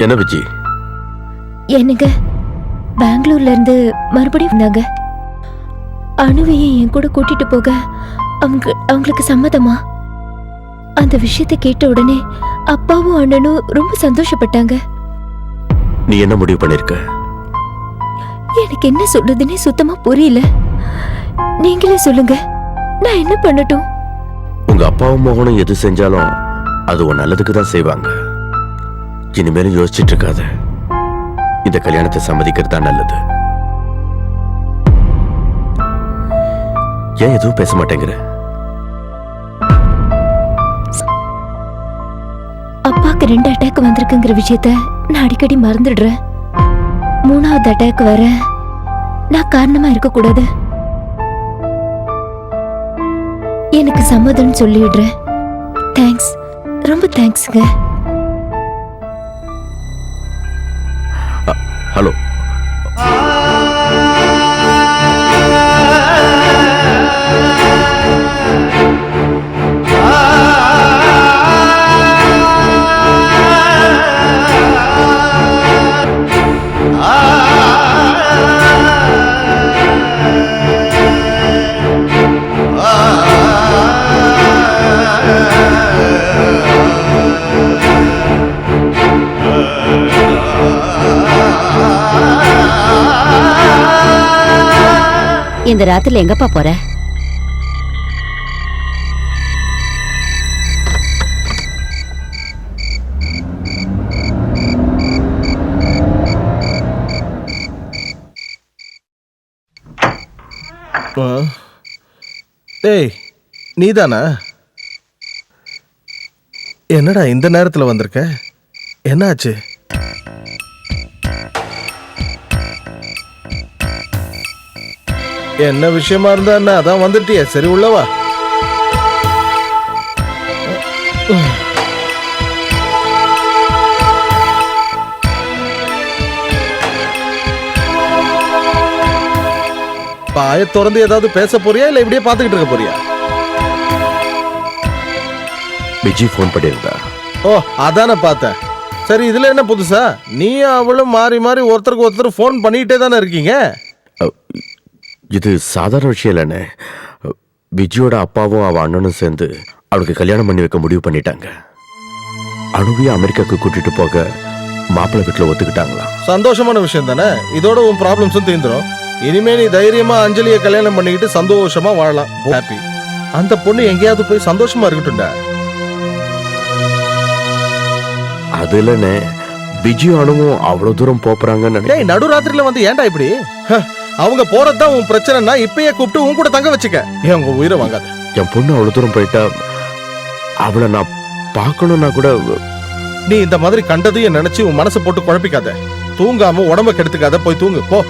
என்ன விஜி? என்னங்க பெங்களூர்ல இருந்து மறுபடியும் வந்தாங்க. அணுவையை என் கூட கூட்டிட்டு போக அவங்களுக்கு சம்மதமா? அந்த விஷயத்தை கேட்ட உடனே அப்பாவும் அண்ணனும் ரொம்ப சந்தோஷப்பட்டாங்க. நீ என்ன முடிவு பண்ணிருக்க? எனக்கு என்ன சொல்றதுன்னே சுத்தமா புரியல. நீங்களே சொல்லுங்க, நான் என்ன பண்ணட்டும்? உங்க அப்பாவும் மோகனும் எது செஞ்சாலும் அது உன் நல்லதுக்கு தான் செய்வாங்க. இனிமேலும் யோசிச்சுட்டு இருக்காத. இந்த கல்யாணத்தை சம்மதிக்கிறது தான் நல்லது. ஏன் எதுவும் பேச மாட்டேங்கிற? அப்பாக்கு 2 அட்டாக் வந்திருக்குங்கிற விஷயத்த நான் அடிக்கடி மறந்துடுறேன். 3வது அட்டாக் வர நான் காரணமா இருக்க கூடாது. எனக்கு சம்மதம் சொல்லிடுறேன். தேங்க்ஸ், ரொம்ப தேங்க்ஸ்ங்க. ஹலோ, இந்த ராத்திரில எங்கப்பா போற? டேய், நீதானா? என்னடா இந்த நேரத்துல வந்திருக்க? என்னாச்சு? என்ன விஷயமா இருந்தா என்ன? அதான் வந்துட்டிய, சரி உள்ளவா. பாய திறந்து ஏதாவது பேச போறியா இல்ல இப்படியே பாத்துக்கிட்டு இருக்க போறியா? விஜி போன் பண்ணியிருந்தா. ஓ, அதானே பார்த்தேன். சரி, இதுல என்ன புதுசா? நீ அவளும் மாறி மாறி ஒருத்தருக்கு ஒருத்தர் போன் பண்ணிக்கிட்டே தானே இருக்கீங்க. இது சாதாரண விஷயம் இல்லைண்ணே. விஜயோட அப்பாவும் அவ அண்ணனும் சேர்ந்து அவளுக்கு கல்யாணம் பண்ணி வைக்க முடிவு பண்ணிட்டாங்க. அணுவையும் அமெரிக்காவுக்கு கூட்டிட்டு போக மாப்பிள்ளை வீட்டுல ஒத்துக்கிட்டாங்களா? சந்தோஷமான விஷயம் தானே. இதோட உன் ப்ராப்ளம்ஸும் தீர்ந்துரும். இனிமே நீ தைரியமா அஞ்சலியை கல்யாணம் பண்ணிக்கிட்டு சந்தோஷமா வாழலாம். ஹாப்பி. அந்த பொண்ணு எங்கேயாவது போய் சந்தோஷமா இருக்கட்டும்டா. அது இல்லைண்ணே, விஜய் அணுவும் அவ்வளவு தூரம் போறாங்கன்னு. டேய், நடுராத்திரில வந்து ஏன்டா இப்படி? அவங்க போறதுதான் உன் பிரச்சனைனா இப்பயே கூப்பிட்டு உன் கூட தங்க வச்சுக்க. ஏன் உங்க உயிரை வாங்காத. என் பொண்ணு அவ்வளவு தூரம் போயிட்டா அவளை நான் பார்க்கணும்னா கூட. நீ இந்த மாதிரி கண்டதையும் நினைச்சு உன் மனசை போட்டு குழப்பிக்காத. தூங்காம உடம்ப கெடுத்துக்காத. போய் தூங்கு போ.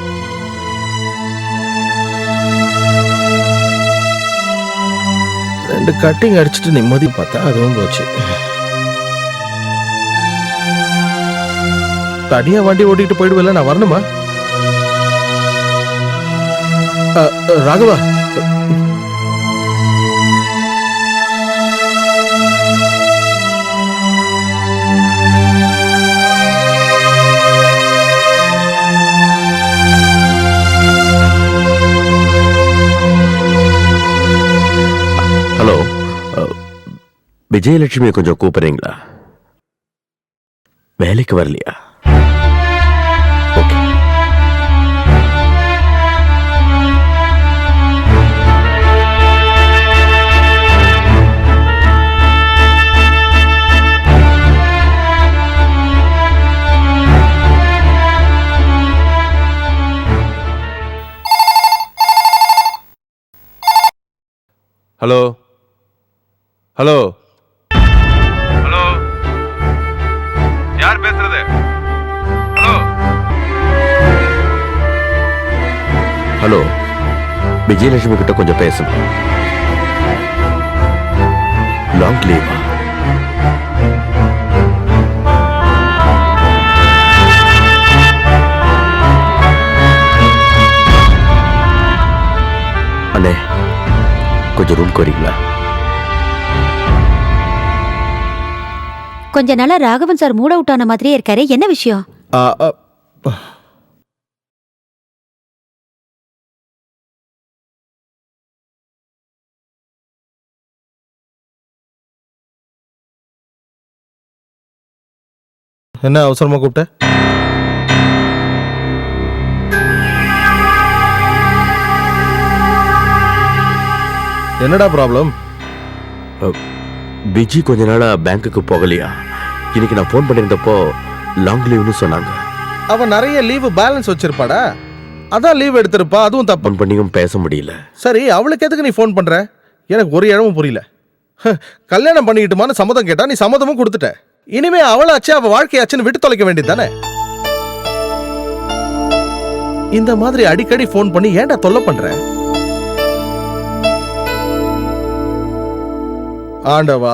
ரெண்டு கட்டிங் அடிச்சுட்டு நிம்மதி பார்த்தா அதுவும் போச்சு. தனியா வண்டி ஓட்டிட்டு போயிடுவேல, நான் வரணுமா? ராகவா, ஹலோ, விஜயலட்சுமியை கொஞ்சம் கூப்பிடுறீங்களா? வேலைக்கு வரலையா? ஓகே. ஹலோ ஹலோ ஹலோ, யார் பேசுறது? ஹலோ ஹலோ, விஜயலட்சுமி கிட்ட கொஞ்சம் பேசணும். லாங் லீவா? அண்ணே, கொஞ்சம் ரூம்க்கு வரீங்களா? கொஞ்ச நாளா ராகவன் சார் மூட் அவுட் ஆன மாதிரியே இருக்காரு, என்ன விஷயம்? ஆ, ஆ, என்ன அவசரமா கூப்பிட்ட? என்னடா ப்ராப்ளம்? விஜி கொஞ்ச நாளா பேங்க்குக்கு போகலையா? இன்னைக்கு நான் ஃபோன் பண்ணியிருந்தப்போ லாங் லீவ்னு சொன்னாங்க. அவன் நிறைய லீவு பேலன்ஸ் வச்சிருப்பாடா, அதான் லீவ் எடுத்திருப்பா. அதுவும் தப்பு. ஃபோன் பண்ணியும் பேச முடியல. சரி, அவளுக்கு எதுக்கு நீ ஃபோன் பண்ற? எனக்கு ஒரு இடமும் புரியல. கல்யாணம் பண்ணிக்கிட்டுமான்னு சம்மதம் கேட்டா நீ சம்மதமும் கொடுத்துட்ட. இனிமே அவளாச்சு அவ வாழ்க்கையாச்சுன்னு விட்டு தொலைக்க வேண்டியது தானே? இந்த மாதிரி அடிக்கடி ஃபோன் பண்ணி ஏன்டா தொல்லை பண்ற? ஆண்டவா,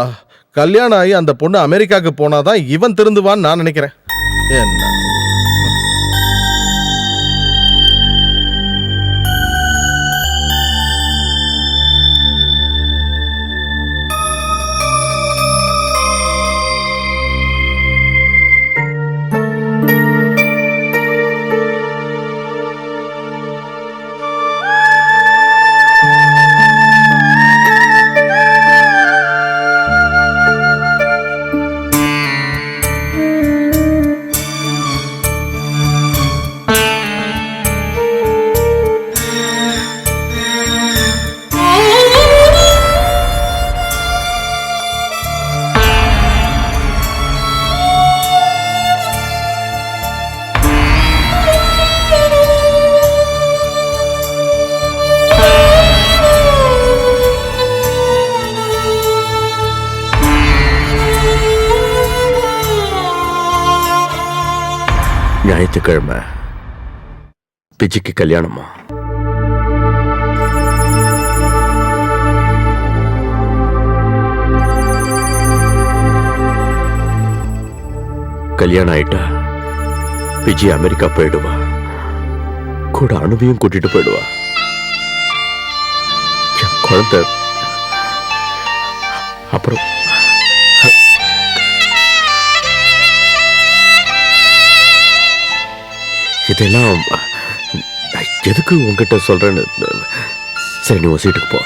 கல்யாணம் ஆகி அந்த பொண்ணு அமெரிக்காவுக்கு போனாதான் இவன் திருந்துவான்னு நான் நினைக்கிறேன். என்ன ஞாயிற்றுக்கிழமை விஜிக்கு கல்யாணமா? கல்யாணம் ஆயிட்டா விஜி அமெரிக்கா போயிடுவா, கூட அனுபவியும் கூட்டிட்டு போயிடுவா. என் குழந்தை அப்புறம் இதெல்லாம் எதுக்கு உங்ககிட்ட சொல்றேன்னு. சரி, நீ உன் சீட்டுக்கு போ.